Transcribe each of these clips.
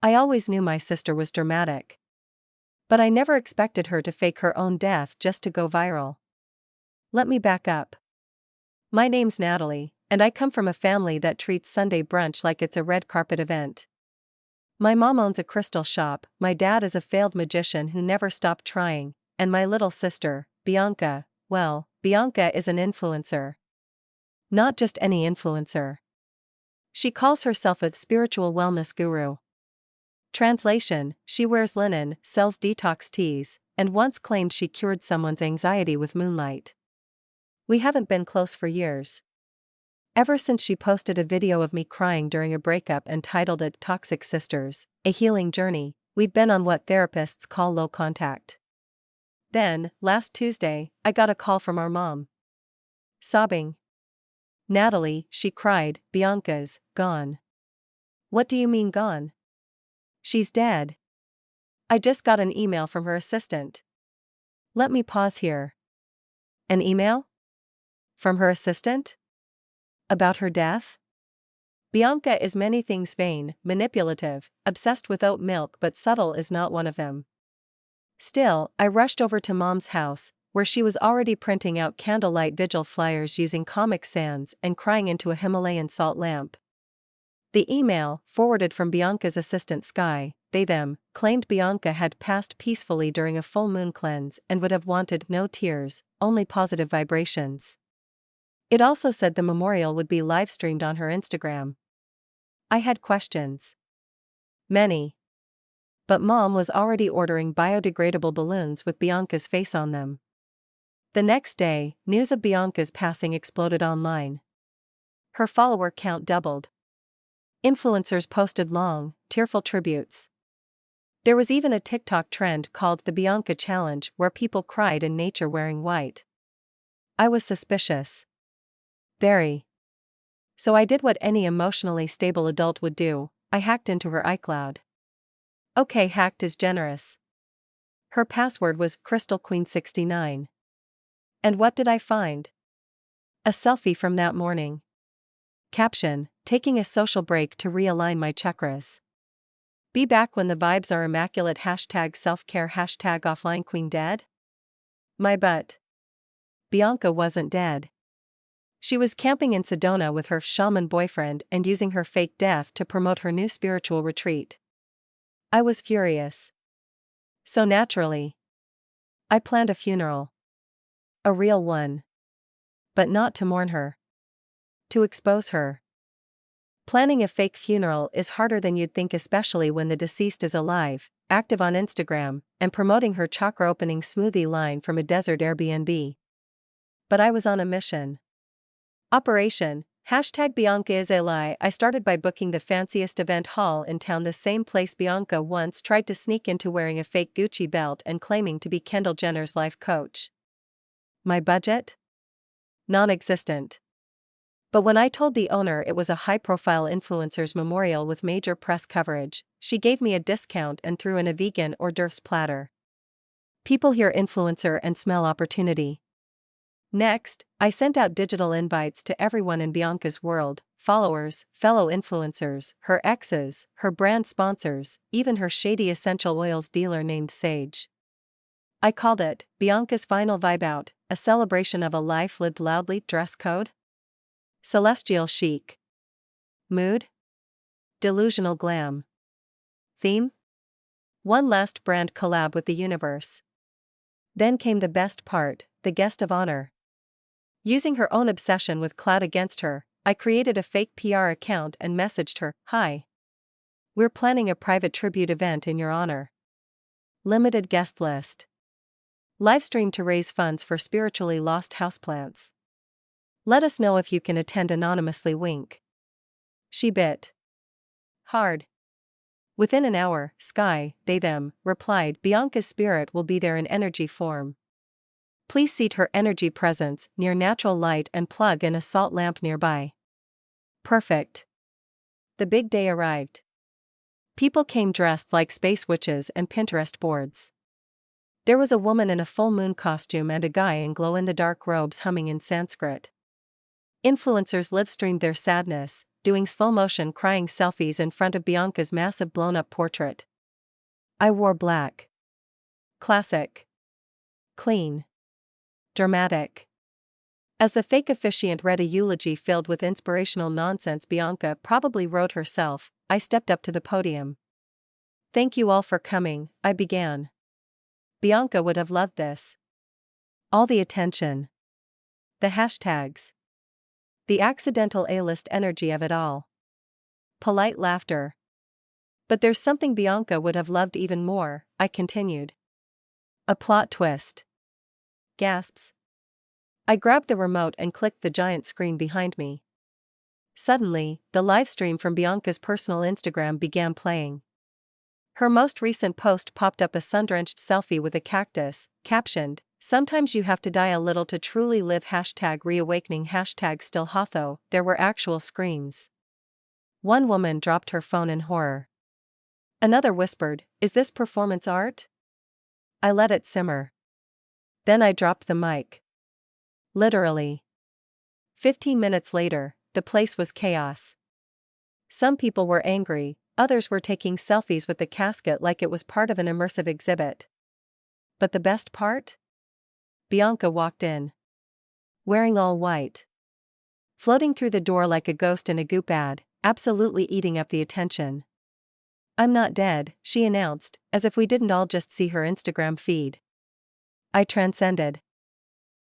I always knew my sister was dramatic. But I never expected her to fake her own death just to go viral. Let me back up. My name's Natalie, and I come from a family that treats Sunday brunch like it's a red carpet event. My mom owns a crystal shop, my dad is a failed magician who never stopped trying, and my little sister, Bianca, well, Bianca is an influencer. Not just any influencer. She calls herself a spiritual wellness guru. Translation: she wears linen, sells detox teas, and once claimed she cured someone's anxiety with moonlight. We haven't been close for years. Ever since she posted a video of me crying during a breakup and titled it Toxic Sisters, A Healing Journey, we've been on what therapists call low contact. Then, last Tuesday, I got a call from our mom. Sobbing. "Natalie," she cried, "Bianca's gone." "What do you mean gone?" "She's dead. I just got an email from her assistant." Let me pause here. An email? From her assistant? About her death? Bianca is many things: vain, manipulative, obsessed with oat milk, but subtle is not one of them. Still, I rushed over to Mom's house, where she was already printing out candlelight vigil flyers using Comic Sans and crying into a Himalayan salt lamp. The email, forwarded from Bianca's assistant Sky, they/them, claimed Bianca had passed peacefully during a full moon cleanse and would have wanted no tears, only positive vibrations. It also said the memorial would be live-streamed on her Instagram. I had questions. Many. But Mom was already ordering biodegradable balloons with Bianca's face on them. The next day, news of Bianca's passing exploded online. Her follower count doubled. Influencers posted long, tearful tributes. There was even a TikTok trend called the Bianca Challenge where people cried in nature wearing white. I was suspicious. Very. So I did what any emotionally stable adult would do: I hacked into her iCloud. Okay, hacked is generous. Her password was CrystalQueen69. And what did I find? A selfie from that morning. Caption: taking a social break to realign my chakras. Be back when the vibes are immaculate. #self-care. #offline queen dead? My butt. Bianca wasn't dead. She was camping in Sedona with her shaman boyfriend and using her fake death to promote her new spiritual retreat. I was furious. So naturally, I planned a funeral. A real one. But not to mourn her. To expose her. Planning a fake funeral is harder than you'd think, especially when the deceased is alive, active on Instagram, and promoting her chakra-opening smoothie line from a desert Airbnb. But I was on a mission. Operation #Bianca is a lie. I started by booking the fanciest event hall in town, the same place Bianca once tried to sneak into wearing a fake Gucci belt and claiming to be Kendall Jenner's life coach. My budget? Non-existent. But when I told the owner it was a high-profile influencer's memorial with major press coverage, she gave me a discount and threw in a vegan hors d'oeuvres platter. People hear influencer and smell opportunity. Next, I sent out digital invites to everyone in Bianca's world: followers, fellow influencers, her exes, her brand sponsors, even her shady essential oils dealer named Sage. I called it Bianca's Final Vibe Out, a celebration of a life lived loudly. Dress code? Celestial chic. Mood? Delusional glam. Theme? One last brand collab with the universe. Then came the best part: the guest of honor. Using her own obsession with clout against her, I created a fake PR account and messaged her, "Hi. We're planning a private tribute event in your honor. Limited guest list. Livestream to raise funds for spiritually lost houseplants. Let us know if you can attend anonymously. Wink." She bit hard. Within an hour, Sky, they/them, replied, "Bianca's spirit will be there in energy form. Please seat her energy presence near natural light and plug in a salt lamp nearby." Perfect. The big day arrived. People came dressed like space witches and Pinterest boards. There was a woman in a full moon costume and a guy in glow-in-the-dark robes humming in Sanskrit. Influencers live-streamed their sadness, doing slow-motion crying selfies in front of Bianca's massive blown-up portrait. I wore black. Classic. Clean. Dramatic. As the fake officiant read a eulogy filled with inspirational nonsense Bianca probably wrote herself, I stepped up to the podium. "Thank you all for coming," I began. Bianca would have loved this. All the attention. The hashtags. The accidental A-list energy of it all. Polite laughter. "But there's something Bianca would have loved even more," I continued. "A plot twist." Gasps. I grabbed the remote and clicked the giant screen behind me. Suddenly, the live stream from Bianca's personal Instagram began playing. Her most recent post popped up, a sun-drenched selfie with a cactus, captioned, "Sometimes you have to die a little to truly live." #reawakening #still hot though. There were actual screams. One woman dropped her phone in horror. Another whispered, "Is this performance art?" I let it simmer. Then I dropped the mic. Literally. 15 minutes later, the place was chaos. Some people were angry, others were taking selfies with the casket like it was part of an immersive exhibit. But the best part? Bianca walked in. Wearing all white. Floating through the door like a ghost in a Goop ad, absolutely eating up the attention. "I'm not dead," she announced, as if we didn't all just see her Instagram feed. I transcended.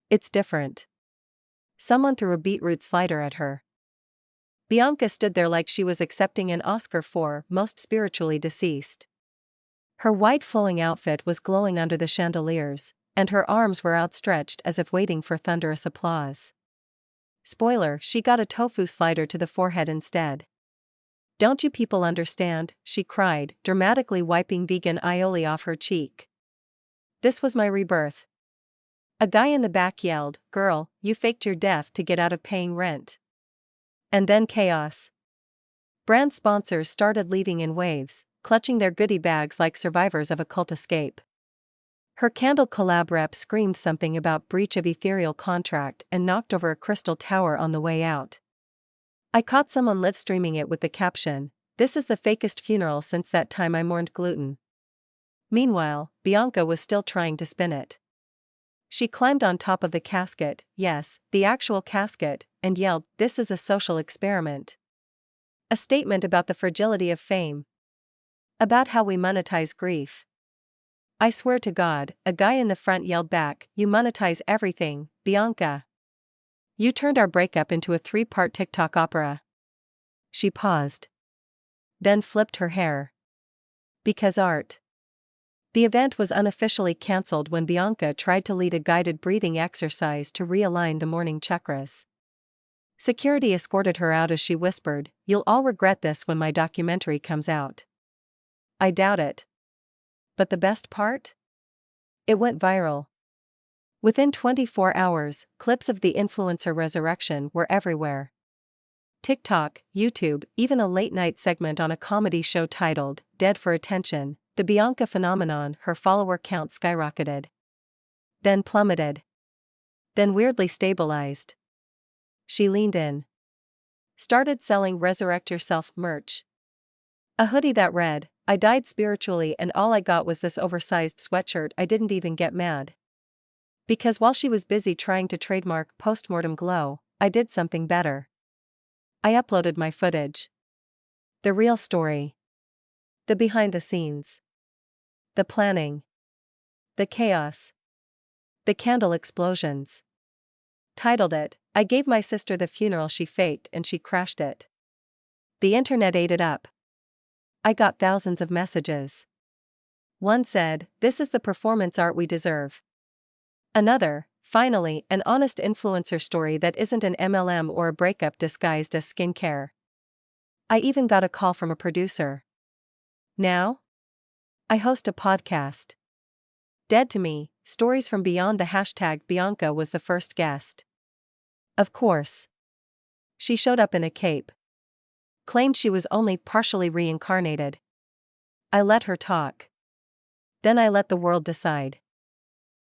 "It's different." Someone threw a beetroot slider at her. Bianca stood there like she was accepting an Oscar for most spiritually deceased. Her white flowing outfit was glowing under the chandeliers, and her arms were outstretched as if waiting for thunderous applause. Spoiler, she got a tofu slider to the forehead instead. "Don't you people understand?" she cried, dramatically wiping vegan aioli off her cheek. This was my rebirth. A guy in the back yelled, "Girl, you faked your death to get out of paying rent." And then chaos. Brand sponsors started leaving in waves, clutching their goodie bags like survivors of a cult escape. Her candle collab rep screamed something about breach of ethereal contract and knocked over a crystal tower on the way out. I caught someone live streaming it with the caption, "This is the fakest funeral since that time I mourned gluten." Meanwhile, Bianca was still trying to spin it. She climbed on top of the casket, yes, the actual casket, and yelled, "This is a social experiment." A statement about the fragility of fame. About how we monetize grief. I swear to God, a guy in the front yelled back, "You monetize everything, Bianca. You turned our breakup into a 3-part TikTok opera." She paused. Then flipped her hair. Because art. The event was unofficially cancelled when Bianca tried to lead a guided breathing exercise to realign the morning chakras. Security escorted her out as she whispered, "You'll all regret this when my documentary comes out." I doubt it. But the best part? It went viral. Within 24 hours, clips of the influencer resurrection were everywhere. TikTok, YouTube, even a late-night segment on a comedy show titled, "Dead for Attention." The Bianca phenomenon, her follower count skyrocketed. Then plummeted. Then weirdly stabilized. She leaned in. Started selling Resurrect Yourself merch. A hoodie that read, "I died spiritually and all I got was this oversized sweatshirt." I didn't even get mad. Because while she was busy trying to trademark postmortem glow, I did something better. I uploaded my footage. The real story. The behind the scenes. The planning. The chaos. The candle explosions. Titled it, "I Gave My Sister the Funeral She Faked and She Crashed It." The internet ate it up. I got thousands of messages. One said, "This is the performance art we deserve." Another, "Finally, an honest influencer story that isn't an MLM or a breakup disguised as skincare." I even got a call from a producer. Now? I host a podcast. Dead to Me, Stories from Beyond. The #Bianca was the first guest. Of course. She showed up in a cape. Claimed she was only partially reincarnated. I let her talk. Then I let the world decide.